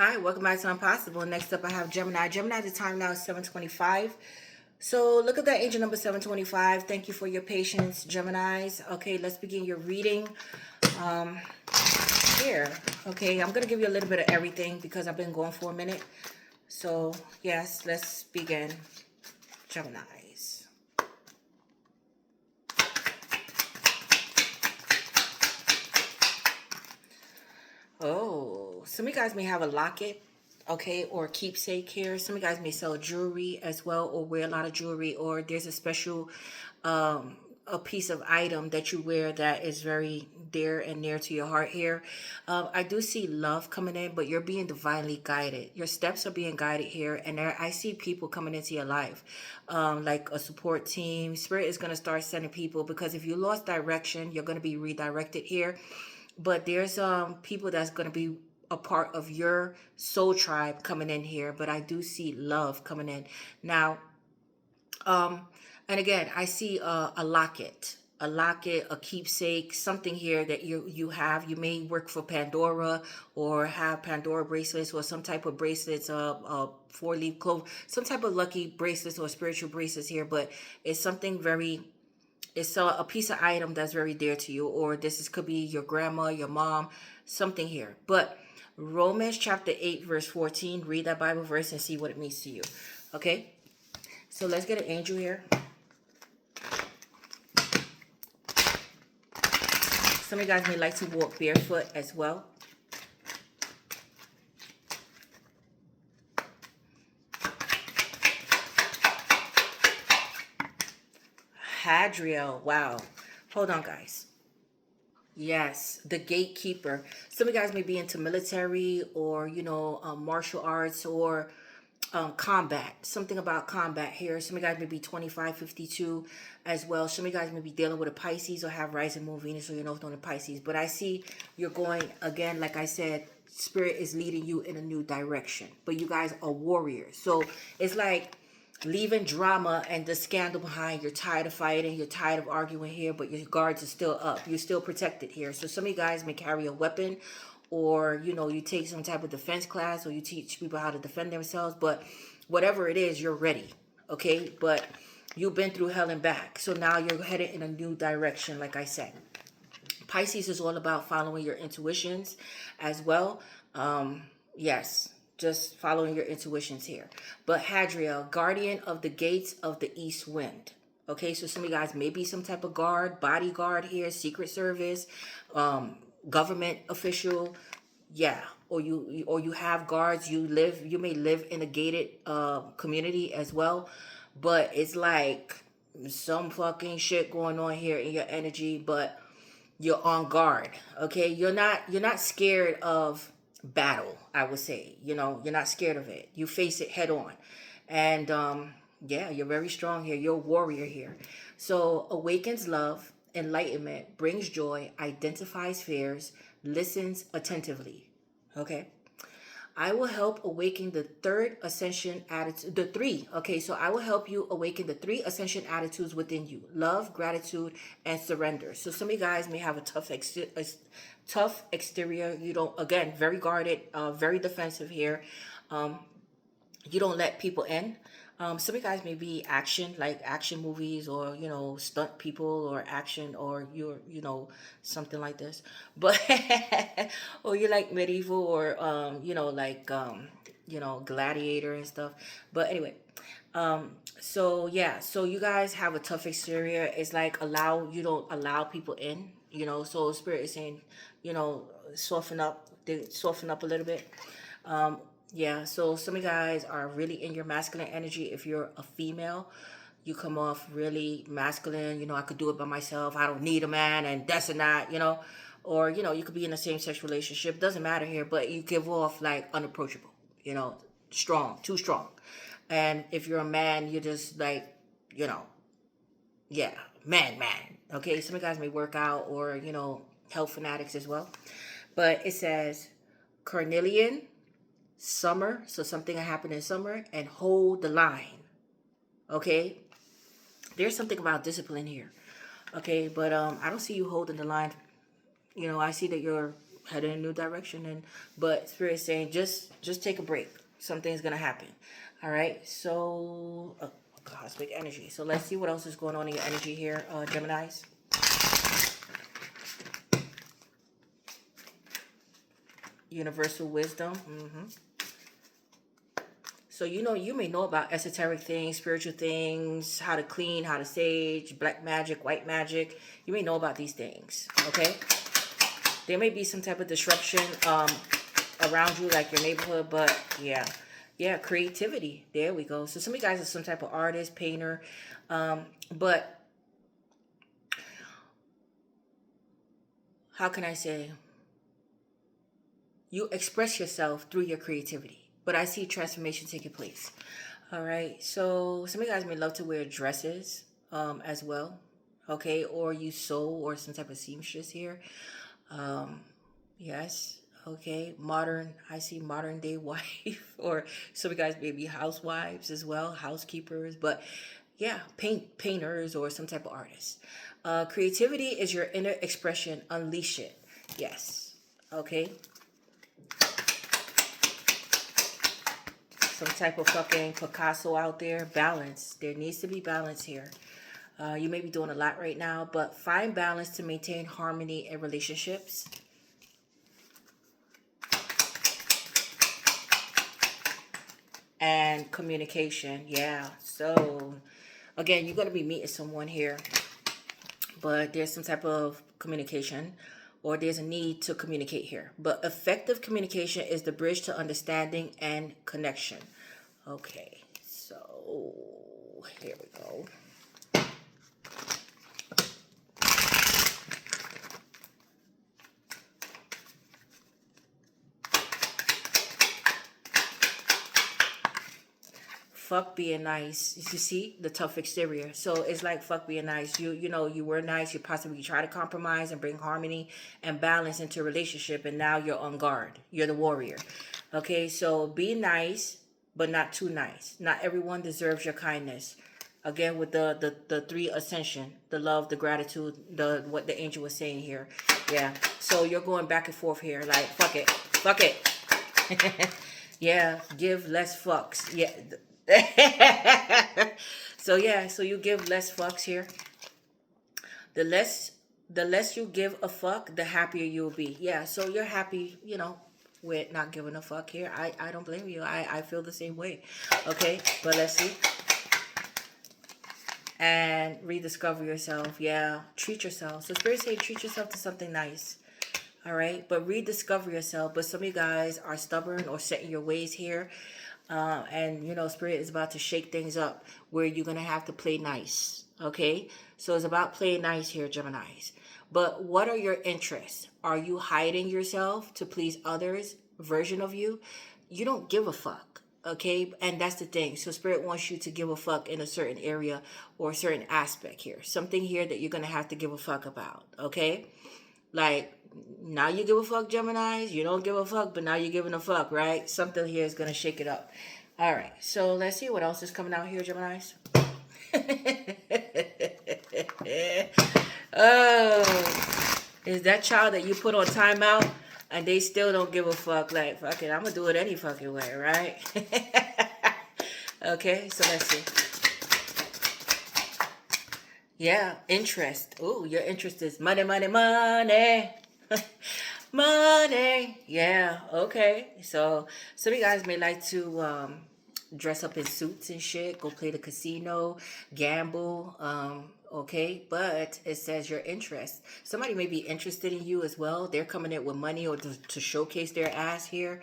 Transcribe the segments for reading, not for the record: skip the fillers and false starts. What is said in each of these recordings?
Hi, welcome back to Impossible. Next up, I have Gemini. Gemini, the time now is 7:25. So look at that angel number 7:25. Thank you for your patience, Geminis. Okay, let's begin your reading. Um, Here, okay, I'm going to give you a little bit of everything because I've been going for a minute. So, yes, let's begin. Geminis. Oh, some of you guys may have a locket, okay, or a keepsake here. Some of you guys may sell jewelry as well, or wear a lot of jewelry, or there's a special a piece of item that you wear that is very dear and near to your heart here. I do see love coming in, but you're being divinely guided. Your steps are being guided here, and I see people coming into your life, like a support team. Spirit is going to start sending people because if you lost direction, you're going to be redirected here. But there's people that's going to be a part of your soul tribe coming in here, but I do see love coming in now. um and again, I see a locket, a keepsake, something here that you have. You may work for Pandora or have Pandora bracelets or some type of bracelets, four-leaf clove, some type of lucky bracelets or spiritual bracelets here. But it's something very, it's a piece of item that's very dear to you, or could be your grandma, your mom, something here. But Romans chapter 8 verse 14, read that Bible verse and see what it means to you. Okay, so let's get an angel here. Some of you guys may like to walk barefoot as well. Hadriel, wow. Hold on, guys. Yes, the gatekeeper. Some of you guys may be into military or, martial arts or combat. Something about combat here. Some of you guys may be 25, 52 as well. Some of you guys may be dealing with a Pisces or have rising moon Venus or you're north node in Pisces. But I see you're going, again, like I said, Spirit is leading you in a new direction. But you guys are warriors. So it's like leaving drama and the scandal behind. You're tired of fighting, you're tired of arguing here, but your guards are still up. You're still protected here. So some of you guys may carry a weapon, or you take some type of defense class, or you teach people how to defend themselves. But whatever it is, you're ready. Okay, but you've been through hell and back, so now you're headed in a new direction. Like I said, Pisces is all about following your intuitions as well. Yes, just following your intuitions here. But Hadriel, guardian of the gates of the east wind. Okay, so some of you guys may be some type of guard, bodyguard here, secret service, government official. Yeah, or you have guards. You may live in a gated community as well. But it's like some fucking shit going on here in your energy, but you're on guard. Okay, you're not scared of battle. I would say, you're not scared of it. You face it head on. And yeah, you're very strong here. You're a warrior here. So awakens love, enlightenment, brings joy, identifies fears, listens attentively. Okay, I will help awaken the third ascension attitude, the three. Okay, so I will help you awaken the three ascension attitudes within you: love, gratitude, and surrender. So some of you guys may have a tough exterior. You don't, again, very guarded, very defensive here. Um, you don't let people in. Some of you guys may be action, like action movies, or stunt people, or action, or you're something like this. But or you like medieval, or gladiator and stuff. But anyway, so yeah, so you guys have a tough exterior. It's like you don't allow people in. So Spirit is saying, soften up, soften up a little bit. Yeah, so some of you guys are really in your masculine energy. If you're a female, you come off really masculine. I could do it by myself. I don't need a man, and that's and that. Or, you could be in a same-sex relationship. Doesn't matter here, but you give off like unapproachable, strong, too strong. And if you're a man, you're just like, yeah, man. Okay, some of you guys may work out, or, health fanatics as well. But it says Carnelian summer, so something happened in summer, and hold the line. Okay, there's something about discipline here. Okay, but I don't see you holding the line. I see that you're head in a new direction. And but Spirit is saying just take a break. Something's gonna happen. All right. So cosmic energy. So let's see what else is going on in your energy here, Geminis. Universal wisdom. So you may know about esoteric things, spiritual things, how to clean, how to sage, black magic, white magic. You may know about these things, okay? There may be some type of disruption around you, like your neighborhood, but yeah, creativity. There we go. So some of you guys are some type of artist, painter, but how can I say? You express yourself through your creativity. But I see transformation taking place. All right. So some of you guys may love to wear dresses as well. Okay. Or you sew or some type of seamstress here. Yes. Okay. Modern. I see modern day wife. Or some of you guys may be housewives as well. Housekeepers. But yeah. Painters or some type of artist. Creativity is your inner expression. Unleash it. Yes. Okay. Some type of fucking Picasso out there. Balance. There needs to be balance here. You may be doing a lot right now, but find balance to maintain harmony in relationships. And communication. Yeah. So, again, you're going to be meeting someone here, but there's some type of communication or there's a need to communicate here. But effective communication is the bridge to understanding and connection. Okay, so here we go. Fuck being nice. You see the tough exterior. So it's like fuck being nice. You were nice. You possibly try to compromise and bring harmony and balance into a relationship, and now you're on guard. You're the warrior. Okay, so be nice, but not too nice. Not everyone deserves your kindness. Again, with the three ascension, the love, the gratitude, what the angel was saying here. Yeah. So you're going back and forth here, like fuck it. Yeah, give less fucks. Yeah. So yeah, so you give less fucks here. The less you give a fuck, the happier you'll be. Yeah, so you're happy, with not giving a fuck here. I don't blame you. I feel the same way. Okay, but let's see. And rediscover yourself. Yeah, treat yourself. So Spirit say treat yourself to something nice. All right, but rediscover yourself. But some of you guys are stubborn or set in your ways here. And Spirit is about to shake things up where you're going to have to play nice. Okay, so it's about playing nice here, Geminis. But what are your interests? Are you hiding yourself to please others? Version of you? You don't give a fuck. Okay, and that's the thing. So Spirit wants you to give a fuck in a certain area or a certain aspect here. Something here that you're going to have to give a fuck about. Okay, like now you give a fuck, Geminis. You don't give a fuck, but now you're giving a fuck, right? Something here is going to shake it up. All right, so let's see what else is coming out here, Geminis. Oh, is that child that you put on timeout and they still don't give a fuck? Like, fuck it, I'm going to do it any fucking way, right? Okay, so let's see. Yeah, interest. Oh, your interest is money, money, money. Money. Yeah, okay. So some of you guys may like to dress up in suits and shit, go play the casino, gamble, okay? But it says your interest. Somebody may be interested in you as well. They're coming in with money or to showcase their ass here.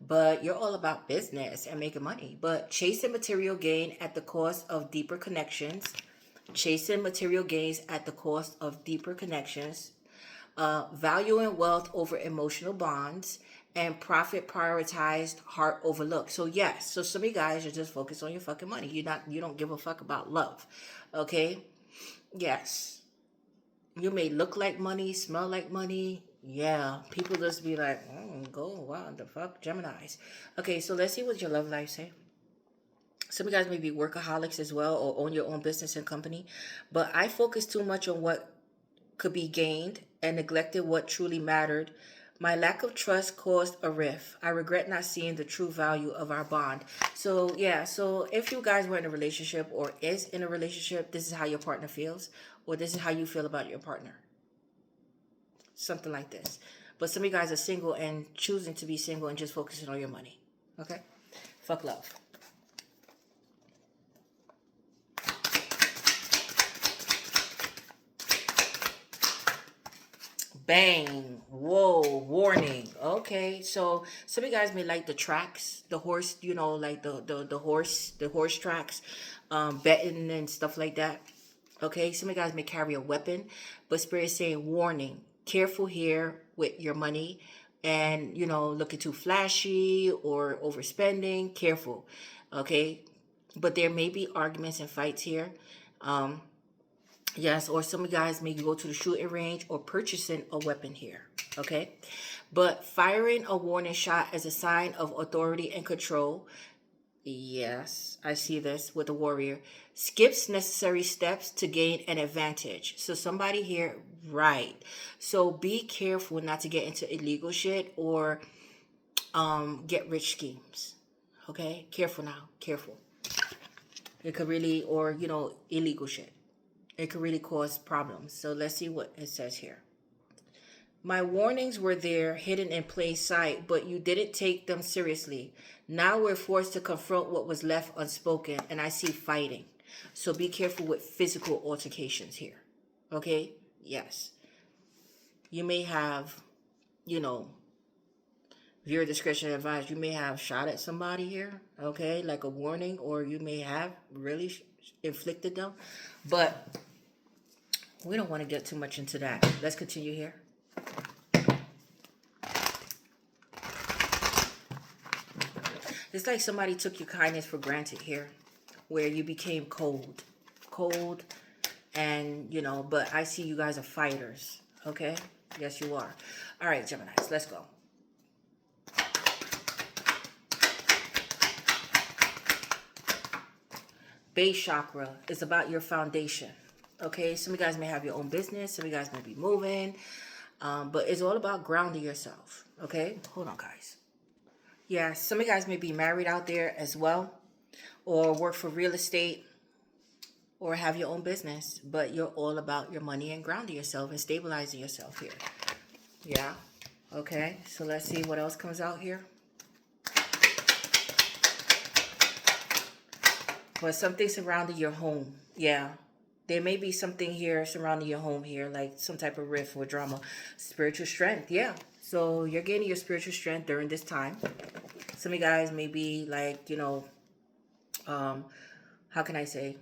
But you're all about business and making money. But chasing material gain at the cost of deeper connections. Chasing material gains at the cost of deeper connections. Valuing wealth over emotional bonds, and profit prioritized, heart overlooked. So yes, so some of you guys are just focused on your fucking money. You don't give a fuck about love. Okay? Yes. You may look like money, smell like money. Yeah. People just be like, go, wow, the fuck, Geminis. Okay, so let's see what your love life say. Some of you guys may be workaholics as well or own your own business and company. But I focus too much on what could be gained and neglected what truly mattered My lack of trust caused a rift. I regret not seeing the true value of our bond. So, yeah, so if you guys were in a relationship or is in a relationship, this is how your partner feels, or this is how you feel about your partner. Something like this. But some of you guys are single and choosing to be single and just focusing on your money. Okay? Fuck love. Bang. Whoa. Warning. Okay. So some of you guys may like the tracks, the horse, you know, like the horse tracks, betting and stuff like that. Okay. Some of you guys may carry a weapon, but Spirit is saying warning. Careful here with your money, and you know, looking too flashy or overspending. Careful. Okay. But there may be arguments and fights here. Yes, or some of you guys may go to the shooting range or purchasing a weapon here, okay? But firing a warning shot as a sign of authority and control. Yes, I see this with a warrior. Skips necessary steps to gain an advantage. So somebody here, right. So be careful not to get into illegal shit or get rich schemes, okay? Careful now, careful. It could really, or, you know, illegal shit. It could really cause problems. So let's see what it says here. My warnings were there, hidden in plain sight, but you didn't take them seriously. Now we're forced to confront what was left unspoken, and I see fighting. So be careful with physical altercations here. Okay? Yes. You may have, you know, viewer discretion advised. You may have shot at somebody here, okay, like a warning, or you may have really inflicted them. But we don't want to get too much into that. Let's continue here. It's like somebody took your kindness for granted here, where you became cold, and, you know, but I see you guys are fighters, okay? Yes, you are. All right, Geminis, let's go. Base chakra is about your foundation, okay? Some of you guys may have your own business. Some of you guys may be moving, but it's all about grounding yourself, okay? Hold on, guys. Yeah, some of you guys may be married out there as well, or work for real estate, or have your own business, but you're all about your money and grounding yourself and stabilizing yourself here. Yeah, okay, so let's see what else comes out here. But something surrounding your home. Yeah, there may be something here surrounding your home here, like some type of rift or drama. Spiritual strength, yeah. So you're gaining your spiritual strength during this time. Some of you guys may be like, you know, how can I say,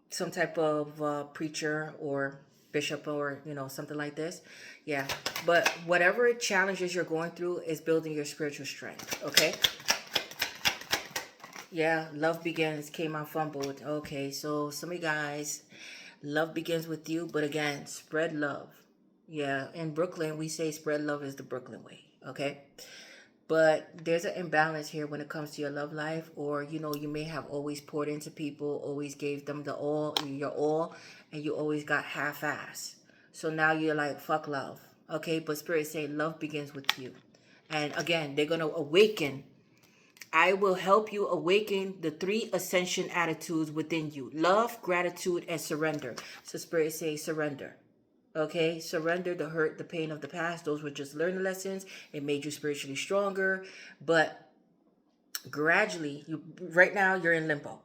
some type of preacher or bishop or, you know, something like this. Yeah, but whatever challenges you're going through is building your spiritual strength, okay? Yeah, love begins, came out fumbled. Okay, so some of you guys, love begins with you, but again, spread love. Yeah, in Brooklyn, we say spread love is the Brooklyn way, okay? But there's an imbalance here when it comes to your love life, or, you know, you may have always poured into people, always gave them the all, your all, and you always got half-ass. So now you're like, fuck love, okay? But Spirit saying love begins with you. And again, they're going to awaken. I will help you awaken the 3 ascension attitudes within you. Love, gratitude, and surrender. So Spirit says surrender. Okay? Surrender the hurt, the pain of the past. Those were just learning lessons. It made you spiritually stronger. But gradually, right now, you're in limbo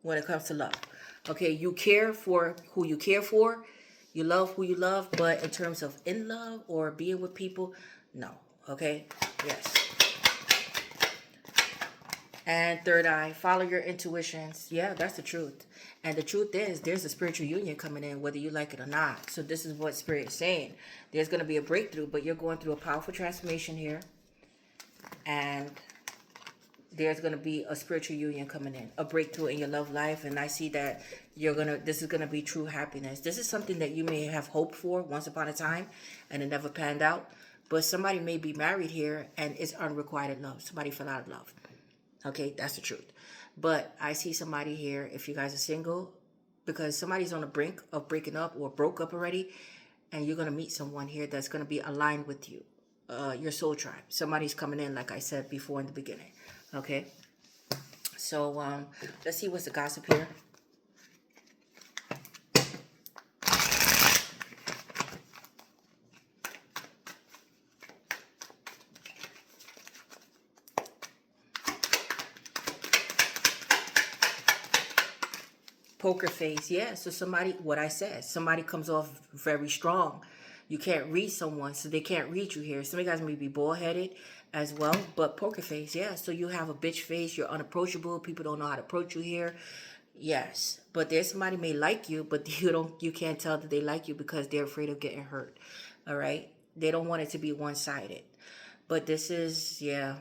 when it comes to love. Okay? You care for who you care for. You love who you love. But in terms of in love or being with people, no. Okay? Yes. And third eye, follow your intuitions. Yeah, that's the truth. And the truth is, there's a spiritual union coming in, whether you like it or not. So this is what Spirit is saying. There's going to be a breakthrough, but you're going through a powerful transformation here. And there's going to be a spiritual union coming in, a breakthrough in your love life. And I see that this is going to be true happiness. This is something that you may have hoped for once upon a time, and it never panned out. But somebody may be married here, and it's unrequited love. Somebody fell out of love. Okay, that's the truth. But I see somebody here, if you guys are single, because somebody's on the brink of breaking up or broke up already, and you're going to meet someone here that's going to be aligned with you, your soul tribe. Somebody's coming in, like I said before in the beginning. Okay, so let's see what's the gossip here. Poker face, yeah. So somebody, what I said, somebody comes off very strong. You can't read someone, so they can't read you here. Some of you guys may be bald-headed as well, but poker face, yeah. So you have a bitch face, you're unapproachable, people don't know how to approach you here. Yes, but there's somebody may like you, but you can't tell that they like you because they're afraid of getting hurt. All right? They don't want it to be one-sided. But this is, yeah.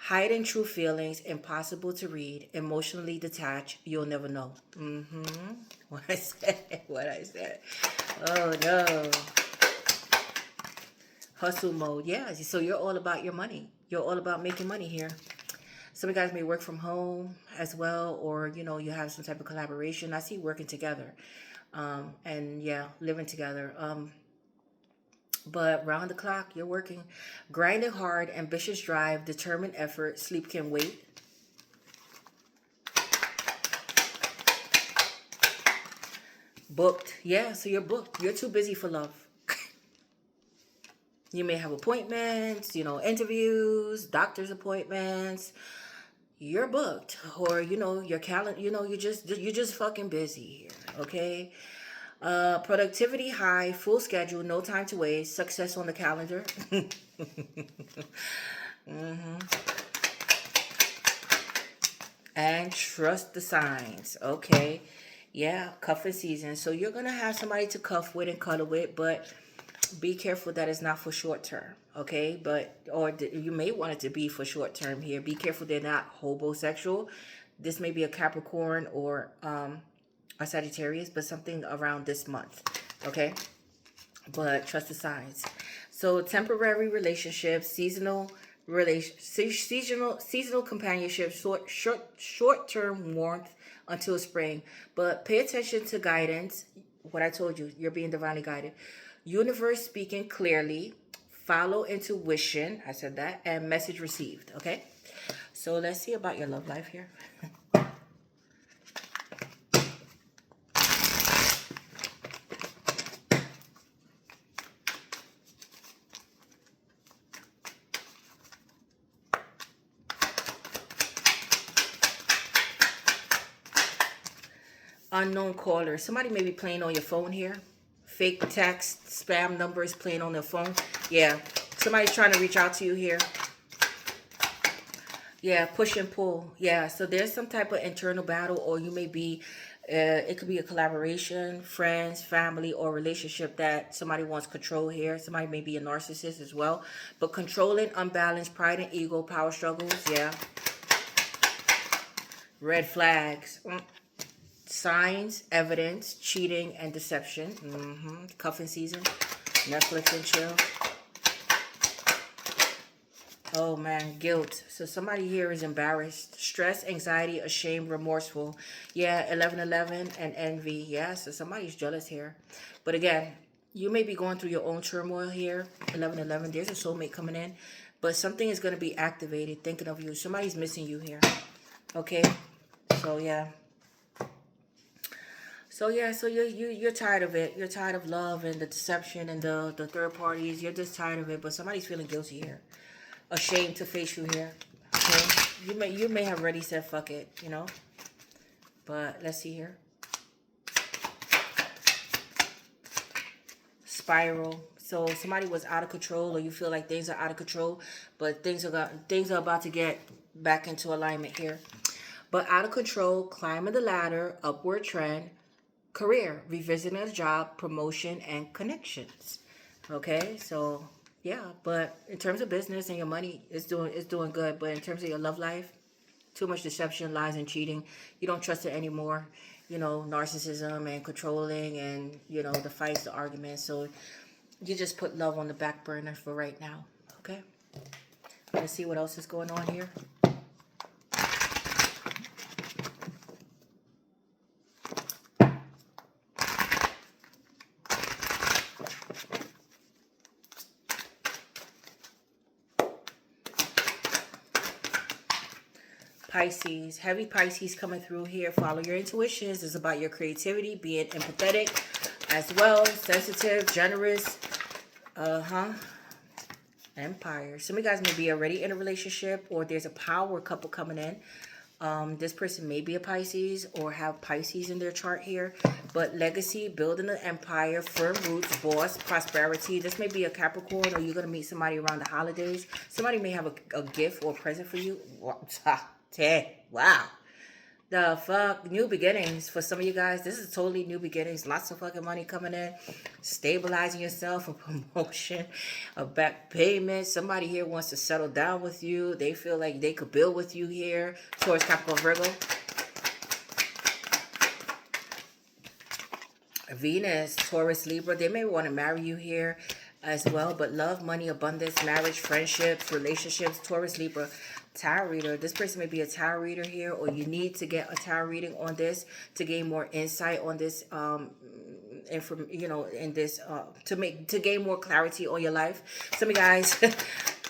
Hiding true feelings, impossible to read, emotionally detached, you'll never know. What I said, what I said. Oh no. Hustle mode, yeah. So you're all about your money. You're all about making money here. Some of you guys may work from home as well, or you have some type of collaboration. I see working together, and yeah, living together. But round the clock, you're working. Grinding hard, ambitious drive, determined effort, sleep can wait. Booked. Yeah, so you're booked. You're too busy for love. You may have appointments, interviews, doctor's appointments. You're booked. Or, your calendar, you're just fucking busy here, okay? Productivity high, full schedule, no time to waste, success on the calendar. And trust the signs. Okay. Yeah, cuffing season. So you're going to have somebody to cuff with and cuddle with, but be careful that it's not for short term. Okay. You may want it to be for short term here. Be careful they're not homosexual. This may be a Capricorn or a Sagittarius, but something around this month. Okay. But trust the signs. So temporary relationships, seasonal companionship, short-term warmth until spring. But pay attention to guidance. What I told you, you're being divinely guided. Universe speaking clearly. Follow intuition. I said that. And message received. Okay. So let's see about your love life here. Unknown caller. Somebody may be playing on your phone here. Fake text, spam numbers playing on their phone. Yeah. Somebody's trying to reach out to you here. Yeah, push and pull. Yeah, so there's some type of internal battle, or you may be, it could be a collaboration, friends, family, or relationship that somebody wants control here. Somebody may be a narcissist as well. But controlling, unbalanced, pride and ego, power struggles. Yeah. Red flags. Signs, evidence, cheating, and deception. Cuffing season. Netflix and chill. Oh, man. Guilt. So somebody here is embarrassed. Stress, anxiety, ashamed, remorseful. Yeah, 1111 and envy. Yeah, so somebody's jealous here. But again, you may be going through your own turmoil here. 1111. There's a soulmate coming in. But something is going to be activated thinking of you. Somebody's missing you here. Okay? So, yeah. So you're tired of it. You're tired of love and the deception and the third parties. You're just tired of it. But somebody's feeling guilty here, ashamed to face you here. Okay, you may have already said fuck it, But let's see here. Spiral. So somebody was out of control, or you feel like things are out of control, but things are about to get back into alignment here. But out of control, climbing the ladder, upward trend. Career, revisiting a job, promotion, and connections. Okay, so yeah, but in terms of business and your money, it's doing good. But in terms of your love life, too much deception, lies, and cheating. You don't trust it anymore. Narcissism and controlling, and the fights, the arguments. So you just put love on the back burner for right now. Okay, let's see what else is going on here. Pisces, heavy Pisces coming through here. Follow your intuitions. It's about your creativity, being empathetic as well, sensitive, generous. Empire. Some of you guys may be already in a relationship, or there's a power couple coming in. This person may be a Pisces or have Pisces in their chart here. But legacy, building an empire, firm roots, boss, prosperity. This may be a Capricorn, or you're going to meet somebody around the holidays. Somebody may have a gift or a present for you. Wow. The fuck? New beginnings for some of you guys. This is totally new beginnings. Lots of fucking money coming in. Stabilizing yourself, a promotion, a back payment. Somebody here wants to settle down with you. They feel like they could build with you here. Taurus, Capricorn, Virgo. Venus, Taurus, Libra. They may want to marry you here as well. But love, money, abundance, marriage, friendships, relationships. Taurus, Libra. Tarot reader. This person may be a tarot reader here, or you need to get a tarot reading on this to gain more insight on this in this to gain more clarity on your life. Some of you guys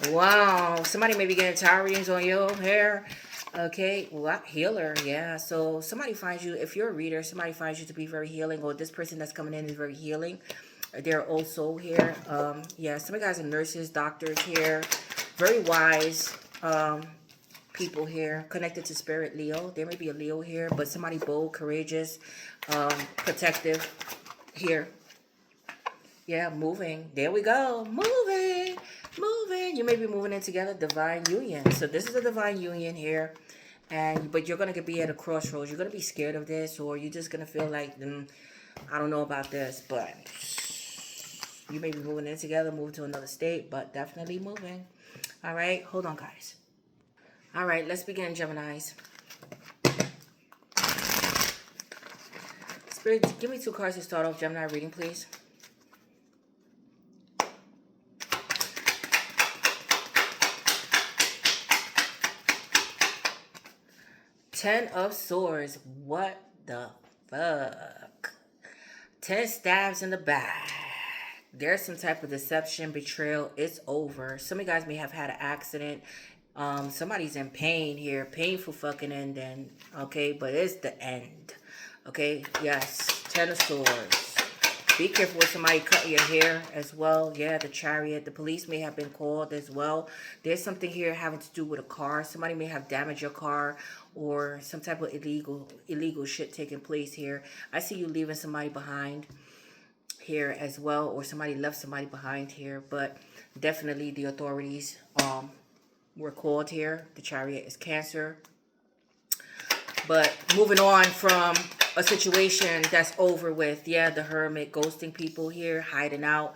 wow, somebody may be getting tarot readings on your hair. Okay, well, healer, yeah. So somebody finds you, if you're a reader, somebody finds you to be very healing, or this person that's coming in is very healing. They're also here. Yeah, some of you guys are nurses, doctors here, very wise. People here connected to spirit. Leo, there may be a Leo here, but somebody bold, courageous, protective here. Yeah, moving. There we go. Moving. You may be moving in together. Divine union. So this is a divine union here, but you're gonna be at a crossroads. You're gonna be scared of this, or you're just gonna feel like I don't know about this, but you may be moving in together, moving to another state, but definitely moving. All right, hold on, guys. All right, let's begin, Geminis. Spirit, give me 2 cards to start off Gemini reading, please. Ten of Swords. What the fuck? 10 stabs in the back. There's some type of deception, betrayal. It's over. Some of you guys may have had an accident. Somebody's in pain here. Painful fucking ending. Okay, but it's the end. Okay, yes. 10 of Swords. Be careful with somebody cutting your hair as well. Yeah, the Chariot. The police may have been called as well. There's something here having to do with a car. Somebody may have damaged your car, or some type of illegal shit taking place here. I see you leaving somebody behind here as well, or somebody left somebody behind here. But definitely the authorities were called here. The Chariot is Cancer. But moving on from a situation that's over with. Yeah, the Hermit, ghosting people here, hiding out.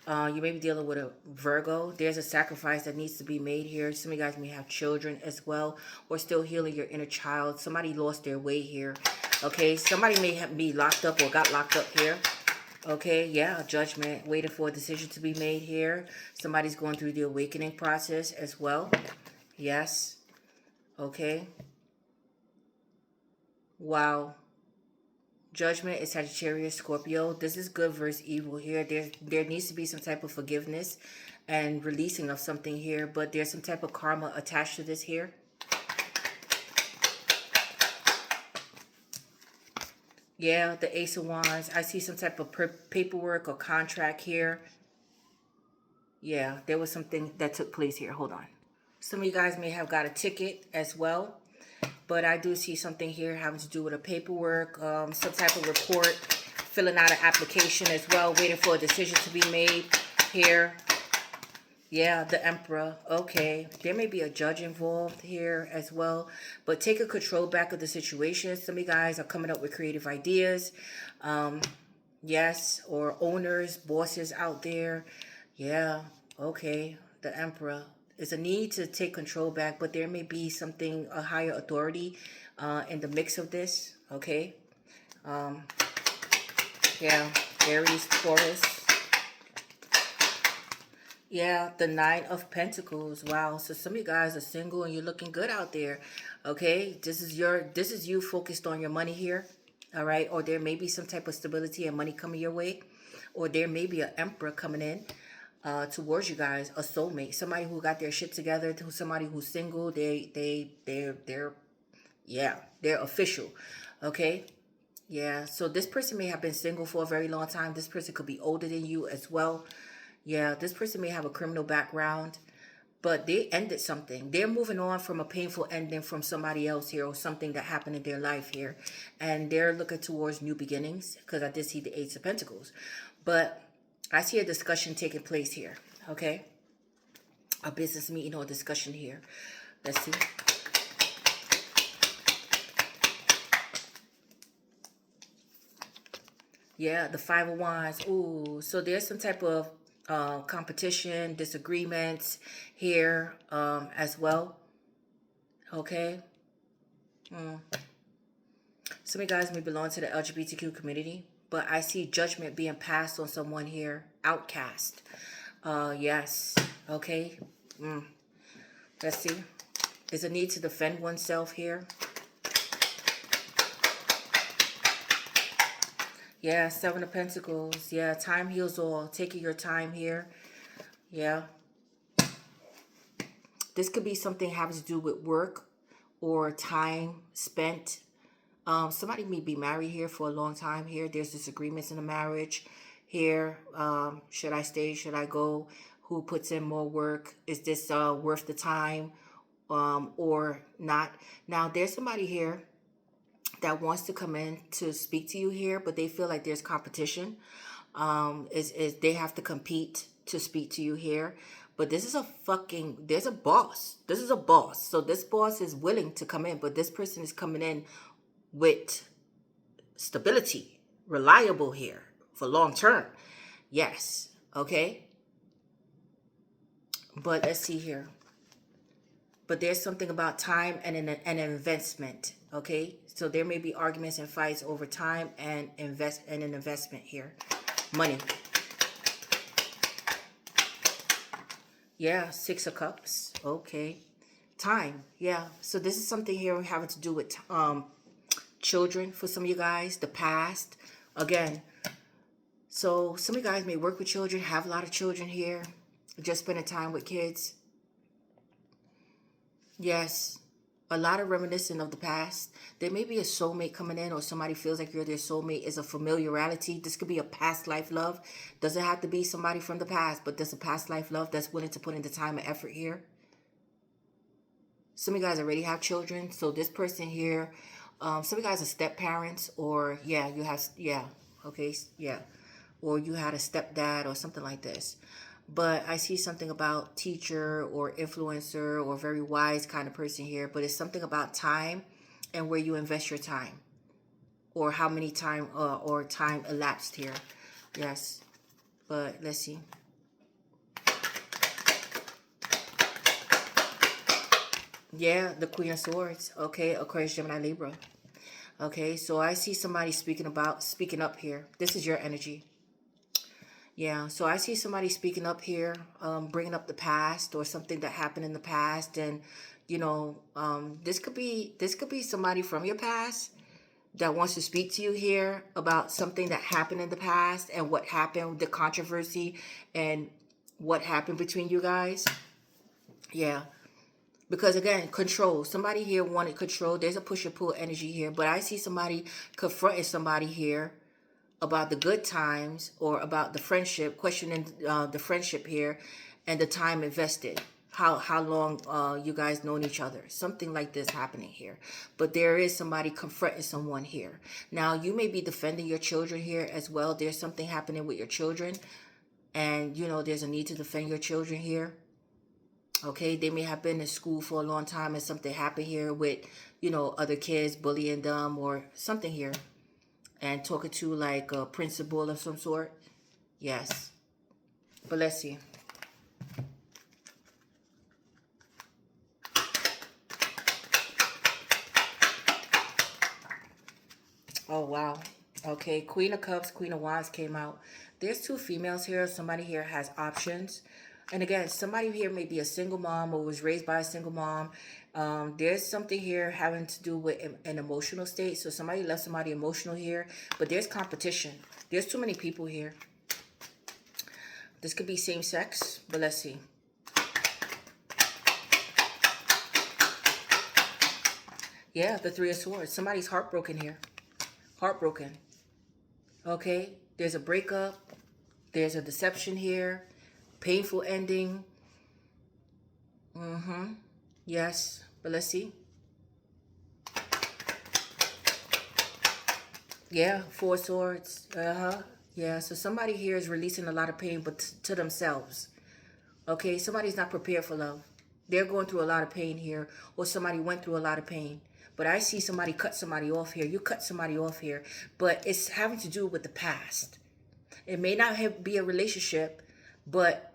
You may be dealing with a Virgo. There's a sacrifice that needs to be made here. Some of you guys may have children as well, or still healing your inner child. Somebody lost their way here. Okay, somebody may be locked up or got locked up here. Okay, yeah, judgment, waiting for a decision to be made here. Somebody's going through the awakening process as well. Yes. Okay. Wow. Judgment is Sagittarius, Scorpio. This is good versus evil here. There needs to be some type of forgiveness and releasing of something here, but there's some type of karma attached to this here. Yeah, the Ace of Wands. I see some type of paperwork or contract here. Yeah, there was something that took place here. Hold on. Some of you guys may have got a ticket as well. But I do see something here having to do with a paperwork, some type of report, filling out an application as well, waiting for a decision to be made here. Yeah, the Emperor. Okay, there may be a judge involved here as well. But take a control back of the situation. Some of you guys are coming up with creative ideas. Yes, or owners, bosses out there. Yeah, okay, the Emperor. There's a need to take control back, but there may be something, a higher authority in the mix of this, okay? Yeah, Aries, Taurus. Yeah, the Nine of Pentacles. Wow, so some of you guys are single and you're looking good out there, okay? This is you focused on your money here, all right? Or there may be some type of stability and money coming your way, or there may be an Emperor coming in. Towards you guys, a soulmate, somebody who got their shit together, somebody who's single, they're Yeah, they're official. Okay. Yeah, so this person may have been single for a very long time. This person could be older than you as well. Yeah, this person may have a criminal background, but they ended something. They're moving on from a painful ending from somebody else here, or something that happened in their life here. And they're looking towards new beginnings, because I did see the Ace of Pentacles. But I see a discussion taking place here, okay? A business meeting or discussion here. Let's see. Yeah, the Five of Wands. Ooh, so there's some type of competition, disagreements here as well. Okay. Some of you guys may belong to the LGBTQ community, but I see judgment being passed on someone here. Outcast. Yes. Okay. Let's see. There's a need to defend oneself here. Yeah, Seven of Pentacles. Yeah, time heals all. Taking your time here. Yeah. This could be something having to do with work or time spent. Somebody may be married here for a long time here. There's disagreements in the marriage here. Should I stay? Should I go? Who puts in more work? Is this worth the time or not? Now, there's somebody here that wants to come in to speak to you here, but they feel like there's competition. Is they have to compete to speak to you here. But this is there's a boss. This is a boss. So this boss is willing to come in, but this person is coming in with stability, reliable here for long term. Yes. Okay. But let's see here. But there's something about time and an investment. Okay. So there may be arguments and fights over time and an investment here. Money. Yeah. Six of Cups. Okay. Time. Yeah. So this is something here having to do with children for some of you guys. The past. Again. So some of you guys may work with children, have a lot of children here. Just spending time with kids. Yes. A lot of reminiscing of the past. There may be a soulmate coming in, or somebody feels like you're their soulmate. Is a familiarity. This could be a past life love. Doesn't have to be somebody from the past, but there's a past life love that's willing to put in the time and effort here. Some of you guys already have children. So this person here, some of you guys are step parents, or yeah, you have, yeah, okay, yeah. Or you had a stepdad or something like this. But I see something about teacher or influencer or very wise kind of person here. But it's something about time and where you invest your time. Or how many time or time elapsed here. Yes. But let's see. Yeah, the Queen of Swords. Okay, Aquarius, Gemini, Libra. Okay, so I see somebody speaking up here. This is your energy. Yeah, so I see somebody speaking up here, bringing up the past or something that happened in the past, and you know, this could be somebody from your past that wants to speak to you here about something that happened in the past and what happened, the controversy, and what happened between you guys. Yeah. Because again, control. Somebody here wanted control. There's a push and pull energy here, but I see somebody confronting somebody here about the good times or about the friendship, questioning the friendship here and the time invested. How long you guys known each other. Something like this happening here. But there is somebody confronting someone here. Now, you may be defending your children here as well. There's something happening with your children. And, you know, there's a need to defend your children here. Okay, they may have been in school for a long time and something happened here with, you know, other kids bullying them or something here. And talking to like a principal of some sort. Yes. But let's see. Oh, wow. Okay, Queen of Cups, Queen of Wands came out. There's two females here. Somebody here has options. And again, somebody here may be a single mom or was raised by a single mom. There's something here having to do with an emotional state. So somebody left somebody emotional here. But there's competition. There's too many people here. This could be same sex, but let's see. Yeah, the Three of Swords. Somebody's heartbroken here. Heartbroken. Okay? There's a breakup. There's a deception here. Painful ending. Mm-hmm. Yes. But let's see. Yeah, Four Swords. Uh-huh. Yeah, so somebody here is releasing a lot of pain, but to themselves. Okay, somebody's not prepared for love. They're going through a lot of pain here, or somebody went through a lot of pain. But I see somebody cut somebody off here. You cut somebody off here, but it's having to do with the past. It may not be a relationship, but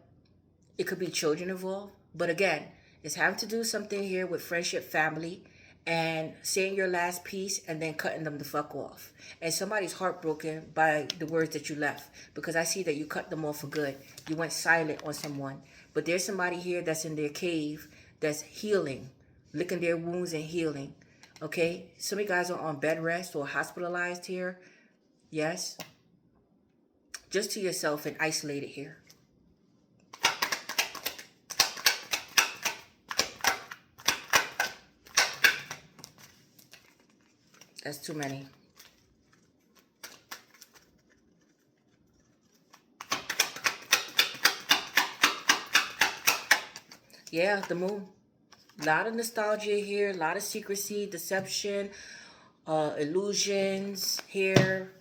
it could be children involved. But again, it's having to do something here with friendship, family, and saying your last piece and then cutting them the fuck off. And somebody's heartbroken by the words that you left, because I see that you cut them off for good. You went silent on someone. But there's somebody here that's in their cave that's healing, licking their wounds and healing. Okay? Some of you guys are on bed rest or hospitalized here. Yes? Just to yourself and isolated here. That's too many. Yeah, the moon. A lot of nostalgia here. A lot of secrecy, deception, illusions here.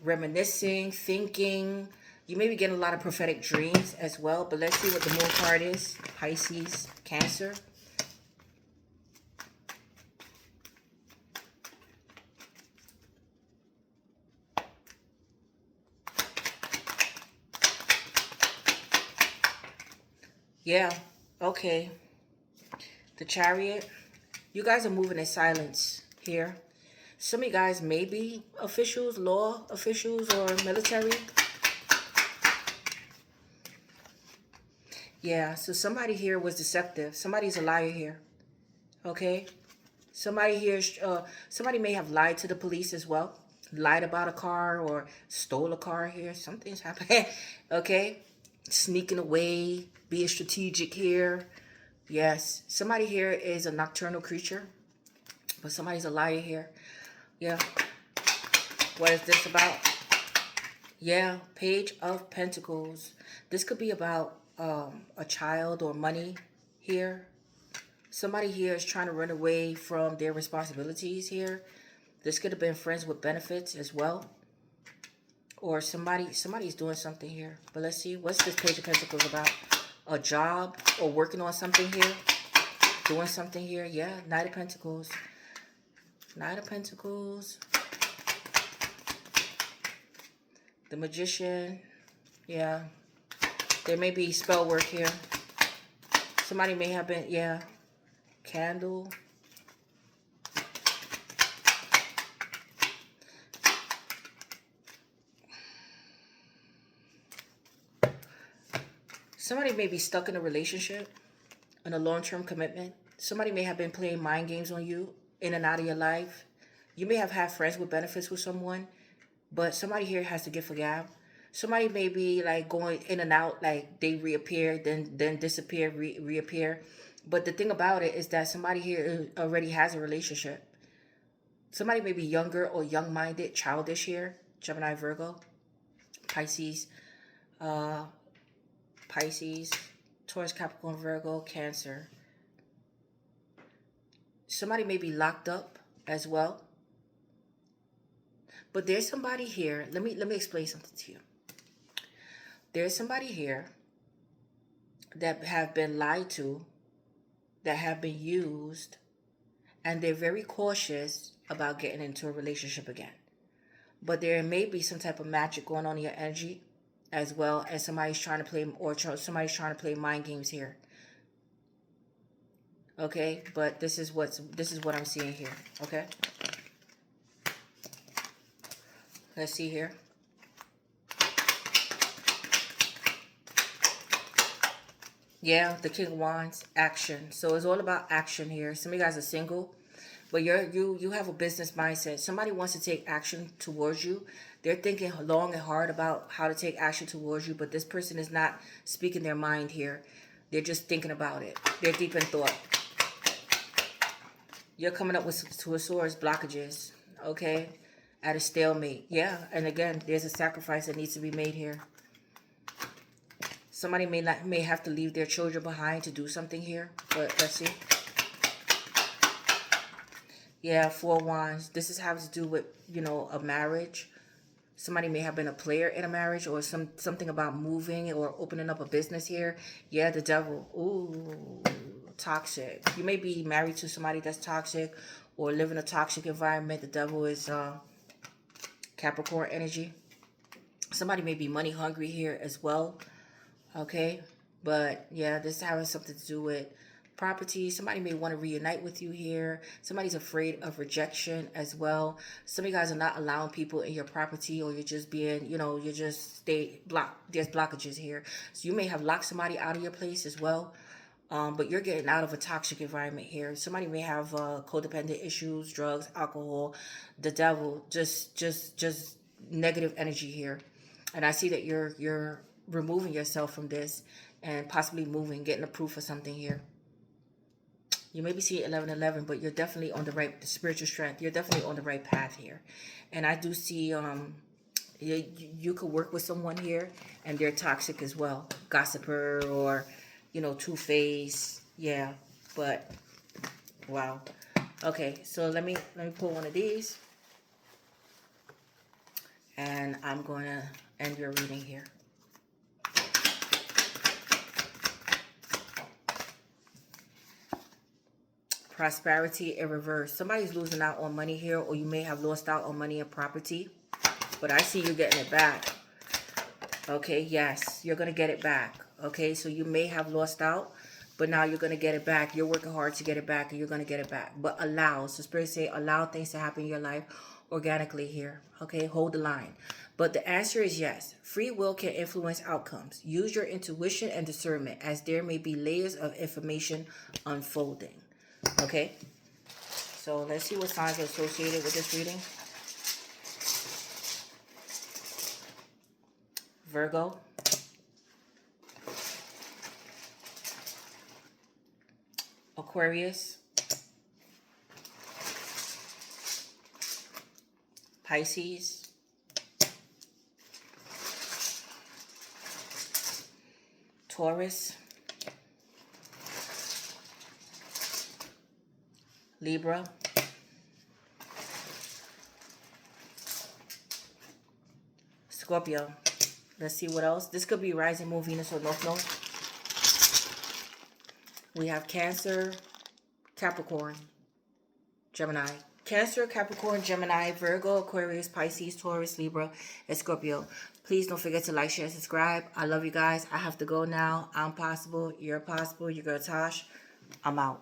Reminiscing, thinking. You may be getting a lot of prophetic dreams as well. But let's see what the moon card is. Pisces, Cancer. Yeah, okay. The Chariot. You guys are moving in silence here. Some of you guys may be officials, law officials, or military. Yeah, so somebody here was deceptive. Somebody's a liar here. Okay? Somebody here, somebody may have lied to the police as well. Lied about a car or stole a car here. Something's happening. Okay? Sneaking away, being strategic here. Yes, somebody here is a nocturnal creature, but somebody's a liar here. Yeah. What is this about? Yeah, Page of Pentacles. This could be about a child or money here. Somebody here is trying to run away from their responsibilities here. This could have been friends with benefits as well. Or somebody's doing something here. But let's see, what's this Page of Pentacles about? A job or working on something here? Doing something here? Yeah, Knight of Pentacles. Knight of Pentacles. The Magician. Yeah. There may be spell work here. Somebody may have been, yeah. Candle. Somebody may be stuck in a relationship, in a long-term commitment. Somebody may have been playing mind games on you, in and out of your life. You may have had friends with benefits with someone, but somebody here has to get for gab. Somebody may be like going in and out, like they reappear, then disappear, reappear. But the thing about it is that somebody here already has a relationship. Somebody may be younger or young-minded, childish here. Gemini, Virgo, Pisces, Pisces, Taurus, Capricorn, Virgo, Cancer. Somebody may be locked up as well. But there's somebody here. Let me explain something to you. There's somebody here that have been lied to, that have been used, and they're very cautious about getting into a relationship again. But there may be some type of magic going on in your energy, as well as somebody's trying to play, or somebody's trying to play mind games here. Okay, but this is what I'm seeing here. Okay, let's see here. Yeah, the King of Wands, action. So it's all about action here. Some of you guys are single, but you have a business mindset. Somebody wants to take action towards you. They're thinking long and hard about how to take action towards you, but this person is not speaking their mind here. They're just thinking about it. They're deep in thought. You're coming up with Two of Swords blockages, okay? At a stalemate. Yeah, and again, there's a sacrifice that needs to be made here. Somebody may have to leave their children behind to do something here, but let's see. Yeah, Four of Wands. This is having to do with, you know, a marriage. Somebody may have been a player in a marriage, or something about moving or opening up a business here. Yeah, the Devil. Ooh, toxic. You may be married to somebody that's toxic or live in a toxic environment. The Devil is Capricorn energy. Somebody may be money hungry here as well. Okay, but yeah, this is having something to do with property. Somebody may want to reunite with you here. Somebody's afraid of rejection as well. Some of you guys are not allowing people in your property, or you're just being, you know, you're just stay blocked. There's blockages here. So you may have locked somebody out of your place as well. But you're getting out of a toxic environment here. Somebody may have codependent issues, drugs, alcohol, the Devil, just negative energy here. And I see that you're removing yourself from this and possibly moving, getting approved for something here. You may be seeing 1111, but you're definitely on the right spiritual strength. You're definitely on the right path here. And I do see you could work with someone here and they're toxic as well. Gossiper, or, you know, two-faced. Yeah, but wow. Okay, so let me pull one of these. And I'm going to end your reading here. Prosperity in reverse. Somebody's losing out on money here, or you may have lost out on money and property. But I see you getting it back. Okay, yes, you're going to get it back. Okay, so you may have lost out, but now you're going to get it back. You're working hard to get it back, and you're going to get it back. But allow. So Spirit say allow things to happen in your life organically here. Okay, hold the line. But the answer is yes. Free will can influence outcomes. Use your intuition and discernment, as there may be layers of information unfolding. Okay, so let's see what signs are associated with this reading. Virgo, Aquarius, Pisces, Taurus, Libra, Scorpio. Let's see what else. This could be rising, moon, Venus, or North Node. We have Cancer, Capricorn, Gemini. Cancer, Capricorn, Gemini, Virgo, Aquarius, Pisces, Taurus, Libra, and Scorpio. Please don't forget to like, share, and subscribe. I love you guys. I have to go now. I'm possible. You're possible. Your girl Tosh. I'm out.